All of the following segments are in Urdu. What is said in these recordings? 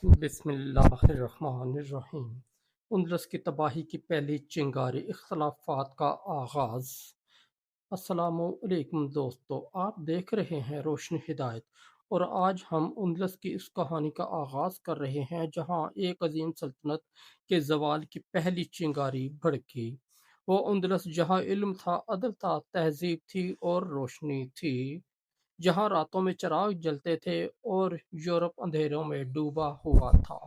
بسم اللہ الرحمن الرحیم۔ اندلس کی تباہی کی پہلی چنگاری، اختلافات کا آغاز۔ السلام علیکم دوستو، آپ دیکھ رہے ہیں روشنی ہدایت، اور آج ہم اندلس کی اس کہانی کا آغاز کر رہے ہیں جہاں ایک عظیم سلطنت کے زوال کی پہلی چنگاری بھڑکی۔ وہ اندلس جہاں علم تھا، عدل تھا، تہذیب تھی اور روشنی تھی، جہاں راتوں میں چراغ جلتے تھے اور یورپ اندھیروں میں ڈوبا ہوا تھا۔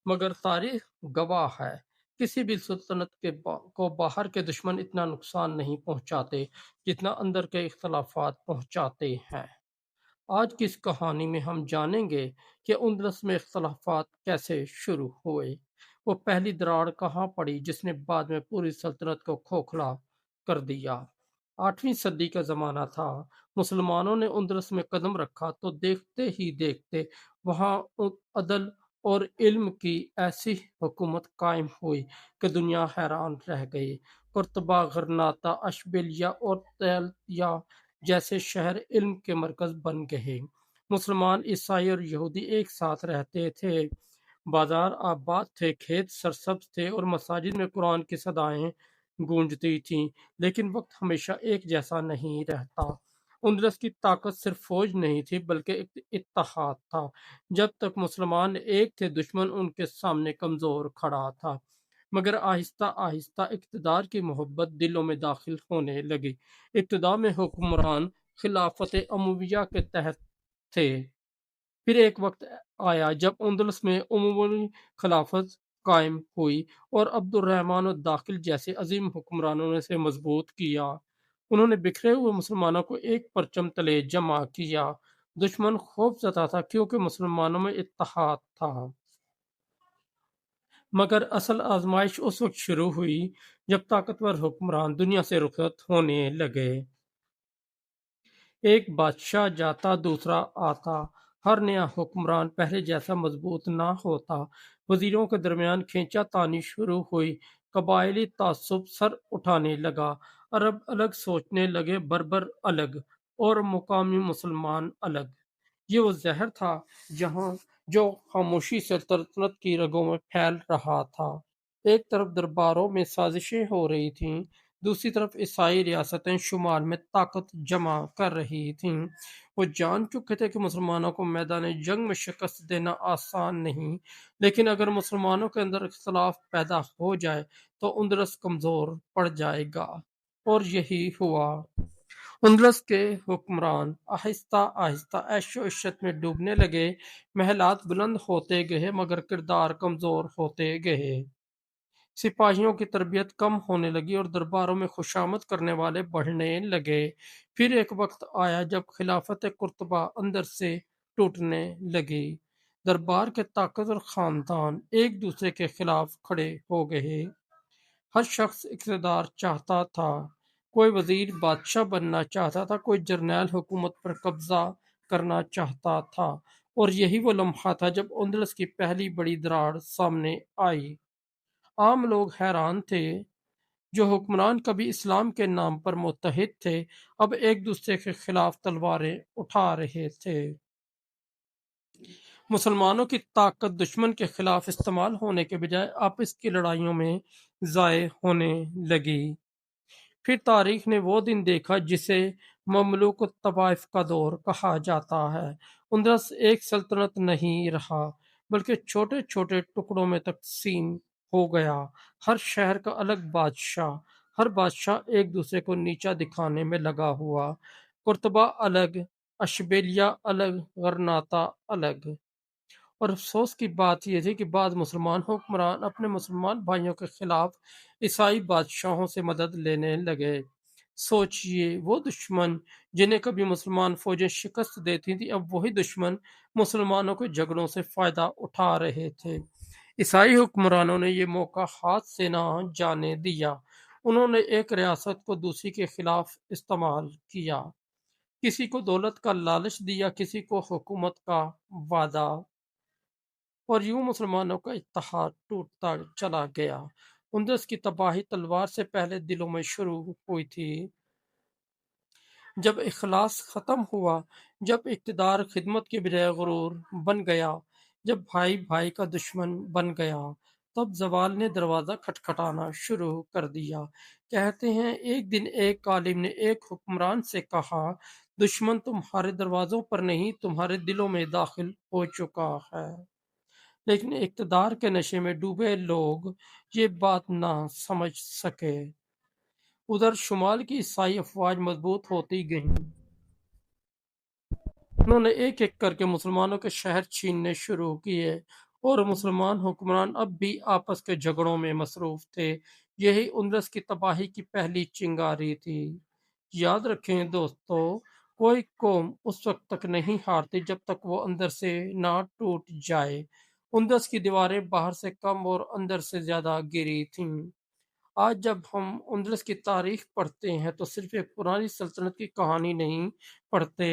مگر تاریخ گواہ ہے، کسی بھی سلطنت کو باہر کے دشمن اتنا نقصان نہیں پہنچاتے جتنا اندر کے اختلافات پہنچاتے ہیں۔ آج کی اس کہانی میں ہم جانیں گے کہ اندلس میں اختلافات کیسے شروع ہوئے، وہ پہلی دراڑ کہاں پڑی جس نے بعد میں پوری سلطنت کو کھوکھلا کر دیا۔ 8ویں صدی کا زمانہ تھا، مسلمانوں نے اندلس میں قدم رکھا تو دیکھتے ہی دیکھتے وہاں عدل اور علم کی ایسی حکومت قائم ہوئی کہ دنیا حیران رہ گئی۔ قرطبہ، غرناطہ، اشبیلیہ اور تیلیا جیسے شہر علم کے مرکز بن گئے۔ مسلمان، عیسائی اور یہودی ایک ساتھ رہتے تھے، بازار آباد تھے، کھیت سرسبز تھے اور مساجد میں قرآن کی صدائیں گونجتی تھیں، لیکن وقت ہمیشہ ایک جیسا نہیں رہتا۔ اندلس کی طاقت صرف فوج نہیں تھی بلکہ ایک اتحاد تھا۔ جب تک مسلمان ایک تھے، دشمن ان کے سامنے کمزور کھڑا تھا۔ مگر آہستہ آہستہ اقتدار کی محبت دلوں میں داخل ہونے لگی۔ ابتدا میں حکمران خلافت امویہ کے تحت تھے، پھر ایک وقت آیا جب اندلس میں عمومی خلافت قائم ہوئی اور عبد الرحمن الداخل جیسے عظیم حکمرانوں نے اسے مضبوط کیا۔ انہوں نے بکھرے ہوئے مسلمانوں کو ایک پرچم تلے جمع کیا۔ دشمن خوف زدہ تھا کیونکہ مسلمانوں میں اتحاد تھا، مگر اصل آزمائش اس وقت شروع ہوئی جب طاقتور حکمران دنیا سے رخصت ہونے لگے۔ ایک بادشاہ جاتا دوسرا آتا، ہر نیا حکمران پہلے جیسا مضبوط نہ ہوتا۔ وزیروں کے درمیان کھینچا تانی شروع ہوئی، قبائلی تعصب سر اٹھانے لگا، عرب الگ سوچنے لگے، بربر الگ اور مقامی مسلمان الگ۔ یہ وہ زہر تھا جو خاموشی سے سلطنت کی رگوں میں پھیل رہا تھا۔ ایک طرف درباروں میں سازشیں ہو رہی تھیں، دوسری طرف عیسائی ریاستیں شمال میں طاقت جمع کر رہی تھیں۔ وہ جان چکے تھے کہ مسلمانوں کو میدان جنگ میں شکست دینا آسان نہیں، لیکن اگر مسلمانوں کے اندر اختلاف پیدا ہو جائے تو اندلس کمزور پڑ جائے گا، اور یہی ہوا۔ اندلس کے حکمران آہستہ آہستہ عیش و عشرت میں ڈوبنے لگے، محلات بلند ہوتے گئے مگر کردار کمزور ہوتے گئے۔ سپاہیوں کی تربیت کم ہونے لگی اور درباروں میں خوشامد کرنے والے بڑھنے لگے۔ پھر ایک وقت آیا جب خلافت قرطبہ اندر سے ٹوٹنے لگی۔ دربار کے طاقتور خاندان ایک دوسرے کے خلاف کھڑے ہو گئے۔ ہر شخص اقتدار چاہتا تھا، کوئی وزیر بادشاہ بننا چاہتا تھا، کوئی جرنیل حکومت پر قبضہ کرنا چاہتا تھا، اور یہی وہ لمحہ تھا جب اندلس کی پہلی بڑی دراڑ سامنے آئی۔ عام لوگ حیران تھے، جو حکمران کبھی اسلام کے نام پر متحد تھے اب ایک دوسرے کے خلاف تلواریں اٹھا رہے تھے۔ مسلمانوں کی طاقت دشمن کے خلاف استعمال ہونے کے بجائے آپس کی لڑائیوں میں ضائع ہونے لگی۔ پھر تاریخ نے وہ دن دیکھا جسے مملوک الطوائف کا دور کہا جاتا ہے۔ اندلس ایک سلطنت نہیں رہا بلکہ چھوٹے چھوٹے ٹکڑوں میں تقسیم ہو گیا۔ ہر شہر کا الگ بادشاہ، ہر بادشاہ ایک دوسرے کو نیچا دکھانے میں لگا ہوا۔ قرطبہ الگ، اشبیلیہ الگ، غرناطہ الگ۔ اور افسوس کی بات یہ تھی کہ بعض مسلمان حکمران اپنے مسلمان بھائیوں کے خلاف عیسائی بادشاہوں سے مدد لینے لگے۔ سوچئے، وہ دشمن جنہیں کبھی مسلمان فوجیں شکست دیتی تھیں اب وہی دشمن مسلمانوں کے جھگڑوں سے فائدہ اٹھا رہے تھے۔ عیسائی حکمرانوں نے یہ موقع ہاتھ سے نہ جانے دیا۔ انہوں نے ایک ریاست کو دوسری کے خلاف استعمال کیا، کسی کو دولت کا لالچ دیا، کسی کو حکومت کا وعدہ، اور یوں مسلمانوں کا اتحاد ٹوٹتا چلا گیا۔ اندلس کی تباہی تلوار سے پہلے دلوں میں شروع ہوئی تھی۔ جب اخلاص ختم ہوا، جب اقتدار خدمت کے بجائے غرور بن گیا، جب بھائی بھائی کا دشمن بن گیا تب زوال نے دروازہ کھٹکھٹانا شروع کر دیا۔ کہتے ہیں ایک دن ایک عالم نے ایک حکمران سے کہا، دشمن تمہارے دروازوں پر نہیں تمہارے دلوں میں داخل ہو چکا ہے۔ لیکن اقتدار کے نشے میں ڈوبے لوگ یہ بات نہ سمجھ سکے۔ ادھر شمال کی عیسائی افواج مضبوط ہوتی گئیں۔ انہوں نے ایک ایک کر کے مسلمانوں کے شہر چھیننے شروع کیے اور مسلمان حکمران اب بھی آپس کے جھگڑوں میں مصروف تھے۔ یہی اندلس کی تباہی کی پہلی چنگاری تھی۔ یاد رکھیں دوستو، کوئی قوم اس وقت تک نہیں ہارتی جب تک وہ اندر سے نہ ٹوٹ جائے۔ اندلس کی دیواریں باہر سے کم اور اندر سے زیادہ گری تھیں۔ آج جب ہم اندلس کی تاریخ پڑھتے ہیں تو صرف ایک پرانی سلطنت کی کہانی نہیں پڑھتے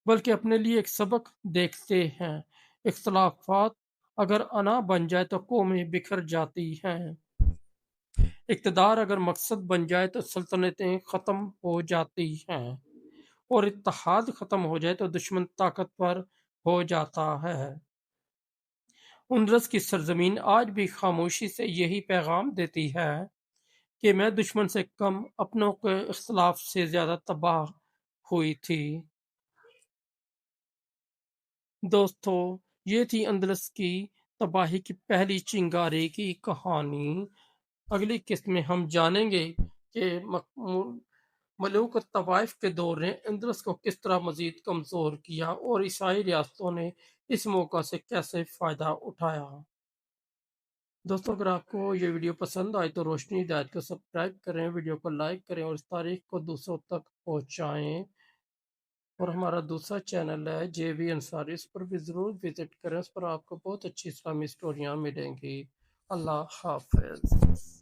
بلکہ اپنے لیے ایک سبق دیکھتے ہیں۔ اختلافات اگر انا بن جائے تو قومیں بکھر جاتی ہیں۔ اقتدار اگر مقصد بن جائے تو سلطنتیں ختم ہو جاتی ہیں، اور اتحاد ختم ہو جائے تو دشمن طاقتور ہو جاتا ہے۔ اندلس کی سرزمین آج بھی خاموشی سے یہی پیغام دیتی ہے کہ میں دشمن سے کم، اپنوں کے اختلاف سے زیادہ تباہ ہوئی تھی۔ دوستو، یہ تھی اندلس کی تباہی کی پہلی چنگاری کی کہانی۔ اگلی قسط میں ہم جانیں گے کہ ملوک طوائف کے دور نے اندلس کو کس طرح مزید کمزور کیا اور عیسائی ریاستوں نے اس موقع سے کیسے فائدہ اٹھایا۔ دوستو، اگر آپ کو یہ ویڈیو پسند آئے تو روشنی ہدایت کو سبسکرائب کریں، ویڈیو کو لائک کریں اور اس تاریخ کو دوسروں تک پہنچائیں۔ اور ہمارا دوسرا چینل ہے جے وی انصاری، اس پر بھی ضرور وزٹ کریں، اس پر آپ کو بہت اچھی اسلامی سٹوریاں ملیں گی۔ اللہ حافظ۔